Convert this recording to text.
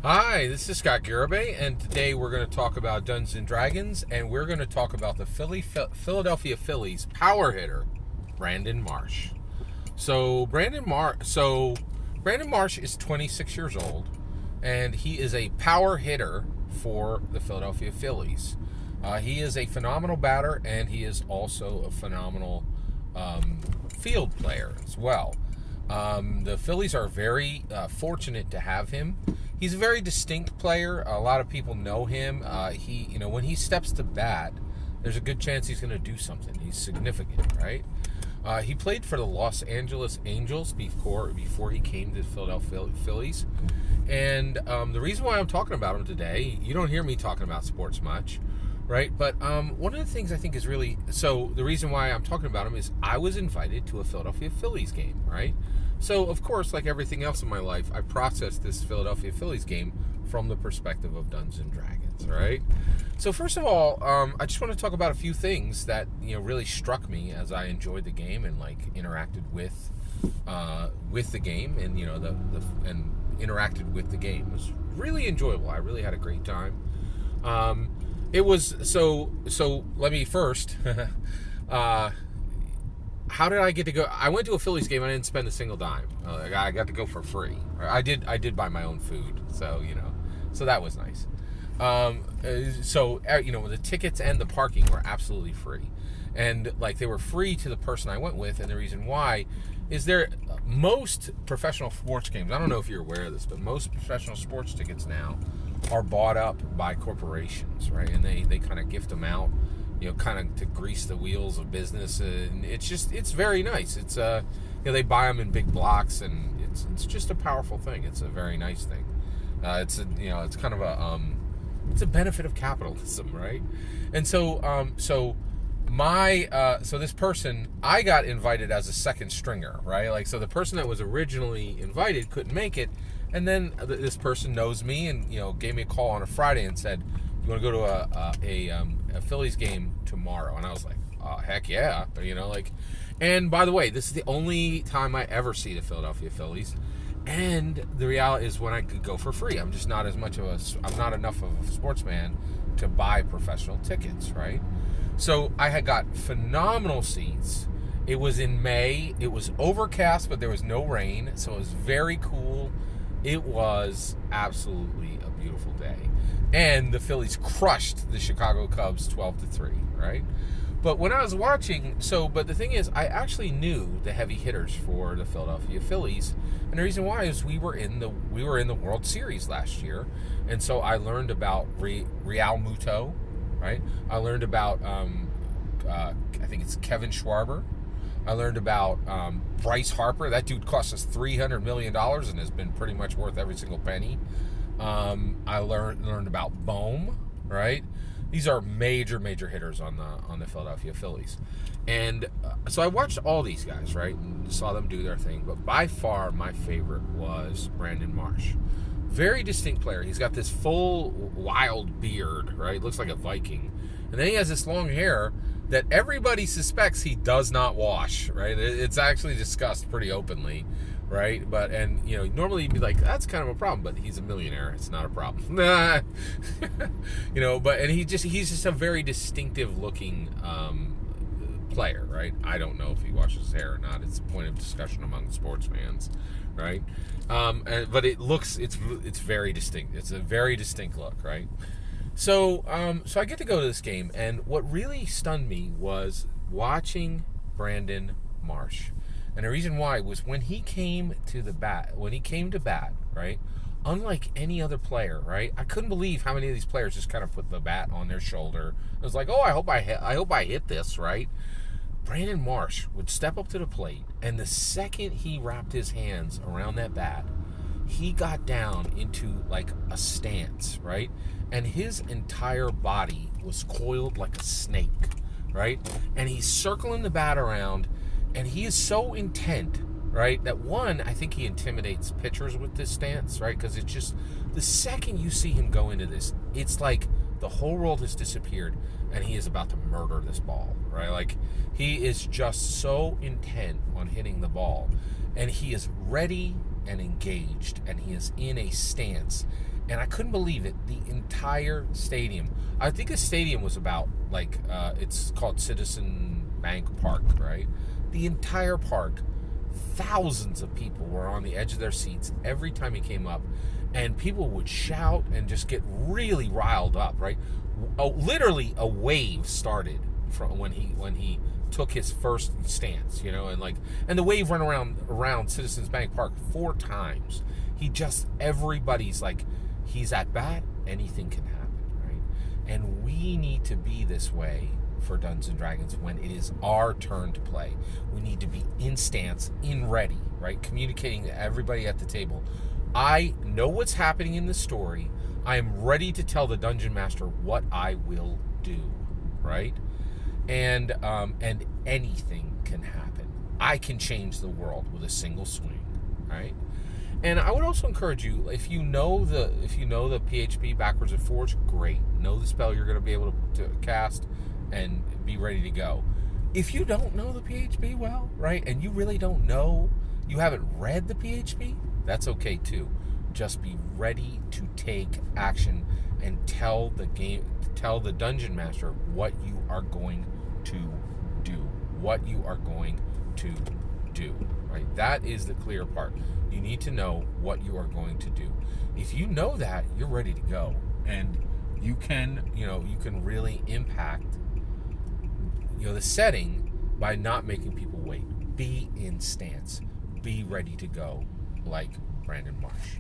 Hi, this is Scott Garibay, and today we're going to talk about Dungeons and Dragons, and we're going to talk about the Philadelphia Phillies power hitter, Brandon Marsh. Brandon Marsh is 26 years old, and he is a power hitter for the Philadelphia Phillies. He is a phenomenal batter, and he is also a phenomenal field player as well. The Phillies are very fortunate to have him. He's a very distinct player. A lot of people know him. When he steps to bat, there's a good chance he's going to do something. He's significant, right? He played for the Los Angeles Angels before he came to the Philadelphia Phillies. And the reason why I'm talking about him today, you don't hear me talking about sports much, right? But one of the things I think is really... So the reason why I'm talking about him is I was invited to a Philadelphia Phillies game, right? So, of course, like everything else in my life, I processed this Philadelphia Phillies game from the perspective of Dungeons and Dragons, right? So, first of all, I just want to talk about a few things that really struck me as I enjoyed the game and interacted with the game, and and interacted with the game. It was really enjoyable. I really had a great time. It was so. Let me first. How did I get to go? I went to a Phillies game. I didn't spend a single dime. I got to go for free. I did buy my own food, so that was nice. The tickets and the parking were absolutely free, and they were free to the person I went with. And the reason why is most professional sports games. I don't know if you're aware of this, but most professional sports tickets now are bought up by corporations, right? And they kind of gift them out, kind of to grease the wheels of business, and it's very nice. It's they buy them in big blocks, and it's just a powerful thing. It's a very nice thing. It's kind of it's a benefit of capitalism, right? And so this person, I got invited as a second stringer, right? So the person that was originally invited couldn't make it, and then this person knows me and gave me a call on a Friday and said, "You want to go to a Phillies game tomorrow?" And I was like, "Oh, heck yeah!" And by the way, this is the only time I ever see the Philadelphia Phillies. And the reality is, when I could go for free, I'm just not I'm not enough of a sportsman to buy professional tickets, right? So I had got phenomenal seats. It was in May. It was overcast, but there was no rain, so it was very cool. It was absolutely a beautiful day. And the Phillies crushed the Chicago Cubs 12-3, right? But when I was watching, but the thing is, I actually knew the heavy hitters for the Philadelphia Phillies, and the reason why is we were in the World Series last year, and so I learned about Real Muto, right? I learned about I think it's Kevin Schwarber. I learned about Bryce Harper. That dude cost us $300 million and has been pretty much worth every single penny. I learned about Bohm, right? These are major hitters on the Philadelphia Phillies. And so I watched all these guys, right, and saw them do their thing. But by far, my favorite was Brandon Marsh. Very distinct player. He's got this full, wild beard, right? Looks like a Viking. And then he has this long hair that everybody suspects he does not wash, right? It's actually discussed pretty openly, right? Normally you'd be like, that's kind of a problem, but he's a millionaire. It's not a problem. He's just a very distinctive looking player, right? I don't know if he washes his hair or not. It's a point of discussion among sportsmans, right? But it's very distinct. It's a very distinct look, right? So I get to go to this game, and what really stunned me was watching Brandon Marsh. And the reason why was when he came to bat, right? Unlike any other player, right? I couldn't believe how many of these players just kind of put the bat on their shoulder. It was like, oh, I hope I hit this, right? Brandon Marsh would step up to the plate, and the second he wrapped his hands around that bat, he got down into a stance, right? And his entire body was coiled like a snake, right? And he's circling the bat around, and he is so intent, right, that I think he intimidates pitchers with this stance, right? Because it's just, the second you see him go into this, it's like the whole world has disappeared, and he is about to murder this ball, right? He is just so intent on hitting the ball, and he is ready and engaged, and he is in a stance. And I couldn't believe it. The entire stadium, I think the stadium was about, like, it's called Citizen Bank Park, right? The entire park, thousands of people were on the edge of their seats every time he came up, and people would shout and just get really riled up, right? Literally a wave started from when he took his first stance, and the wave went around Citizens Bank Park 4 times. Everybody's like, he's at bat, anything can happen, right? And we need to be this way for Dungeons and Dragons when it is our turn to play. We need to be in stance, in ready, right? Communicating to everybody at the table. I know what's happening in the story. I am ready to tell the Dungeon Master what I will do, right? And anything can happen. I can change the world with a single swing, right? And I would also encourage you, if you know the PHP backwards and forwards, great. Know the spell you're going to be able to cast and be ready to go. If you don't know the PHP well, right, and you really don't know, you haven't read the PHP, that's okay too. Just be ready to take action and tell the Dungeon Master what you are going to do. What you are going to do, right? That is the clear part. You need to know what you are going to do. If you know that, you're ready to go, and you can really impact the setting by not making people wait. Be in stance. Be ready to go, like Brandon Marsh.